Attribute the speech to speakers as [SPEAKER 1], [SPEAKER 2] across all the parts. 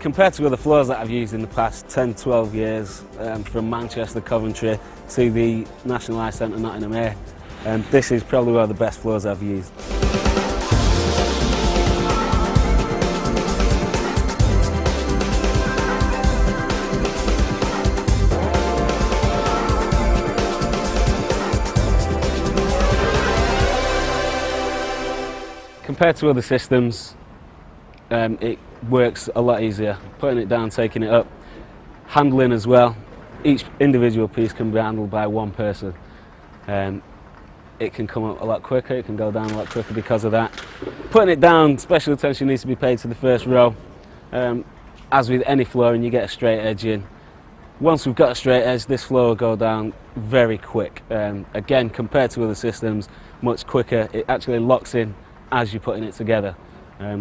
[SPEAKER 1] Compared to other floors that I've used in the past 10-12 years, from Manchester, Coventry to the National Ice Centre Nottingham here, this is probably one of the best floors I've used. Compared to other systems, it works a lot easier. Putting it down, taking it up, handling as well. Each individual piece can be handled by one person. It can come up a lot quicker, it can go down a lot quicker because of that. Putting it down, special attention needs to be paid to the first row. As with any flooring, you get a straight edge in. Once we've got a straight edge, this floor will go down very quick. Again, compared to other systems, much quicker. It actually locks in as you're putting it together.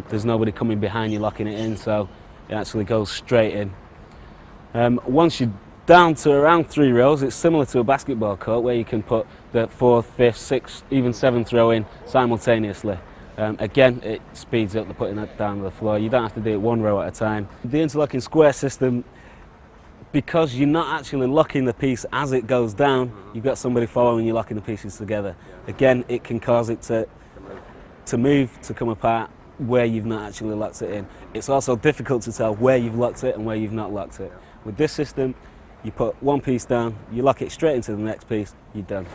[SPEAKER 1] There's nobody coming behind you locking it in, so it actually goes straight in. Once you're down to around 3 rows, it's similar to a basketball court where you can put the 4th, 5th, 6th, even 7th row in simultaneously. Again, it speeds up the putting it down to the floor. You don't have to do it 1 row at a time. The interlocking square system, because you're not actually locking the piece as it goes down, you've got somebody following you locking the pieces together. Again, it can cause it to move, to come apart where you've not actually locked it in. It's also difficult to tell where you've locked it and where you've not locked it. With this system, you put one piece down, you lock it straight into the next piece, you're done.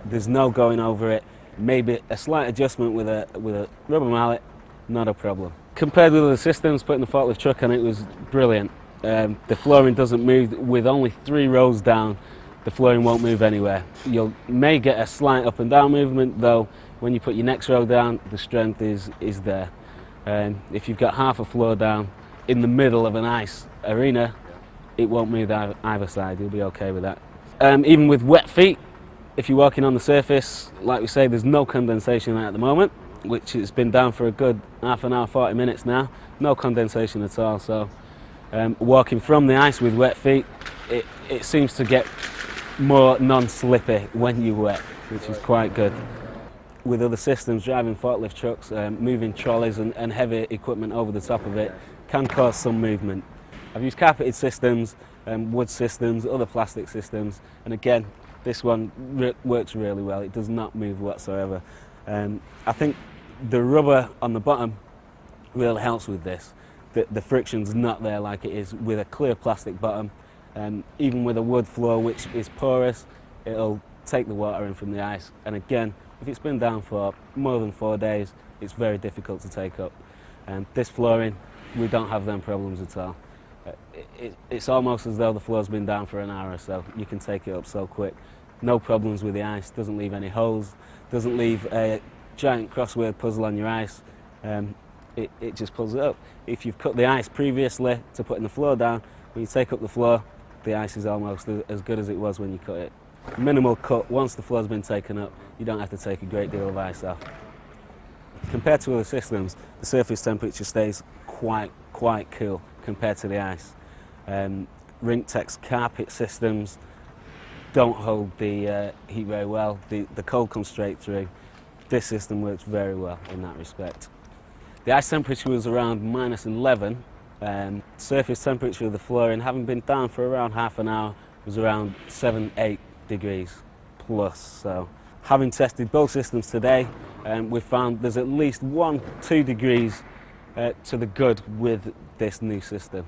[SPEAKER 1] There's no going over it. Maybe a slight adjustment with a rubber mallet, not a problem. Compared with other systems, putting the forklift truck on it was brilliant. The flooring doesn't move. With only 3 rows down, the flooring won't move anywhere. You may get a slight up and down movement, though when you put your next row down, the strength is there. If you've got half a floor down in the middle of an ice arena, it won't move either side. You'll be okay with that. Even with wet feet, if you're walking on the surface, like we say, there's no condensation at the moment, which has been down for a good half an hour, 40 minutes now. No condensation at all. So walking from the ice with wet feet, it seems to get more non-slippy when you're wet, which is quite good. With other systems, driving forklift trucks, moving trolleys and heavy equipment over the top of it can cause some movement. I've used carpeted systems, wood systems, other plastic systems, and again, this one works really well. It does not move whatsoever. I think the rubber on the bottom really helps with this. The friction's not there like it is with a clear plastic bottom. Even with a wood floor, which is porous, it'll take the water in from the ice. And again, if it's been down for more than 4 days, it's very difficult to take up. This flooring, we don't have them problems at all. It's almost as though the floor's been down for an hour or so. You can take it up so quick. No problems with the ice, doesn't leave any holes, doesn't leave a giant crossword puzzle on your ice. It just pulls it up. If you've cut the ice previously to putting the floor down, when you take up the floor, the ice is almost as good as it was when you cut it. Minimal cut. Once the floor's been taken up, you don't have to take a great deal of ice off. Compared to other systems, the surface temperature stays quite cool compared to the ice. Rinc-Tex carpet systems don't hold the heat very well. The cold comes straight through. This system works very well in that respect. The ice temperature was around -11. Surface temperature of the flooring, having been down for around half an hour, was around 7-8 degrees plus. So, having tested both systems today, we've found there's at least 1-2 degrees to the good with this new system.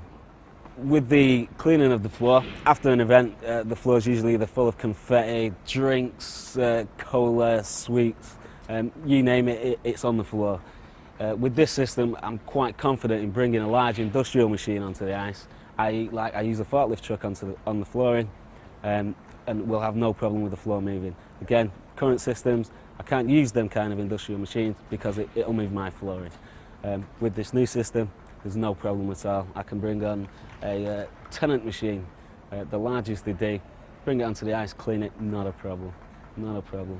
[SPEAKER 1] With the cleaning of the floor, after an event, the floor is usually either full of confetti, drinks, cola, sweets, you name it, it's on the floor. With this system, I'm quite confident in bringing a large industrial machine onto the ice. I use a forklift truck on the flooring, and we'll have no problem with the floor moving. Again, current systems, I can't use them kind of industrial machines because it'll move my flooring. With this new system, there's no problem at all. I can bring on a Tennant machine, the largest they do, bring it onto the ice, clean it, not a problem, not a problem.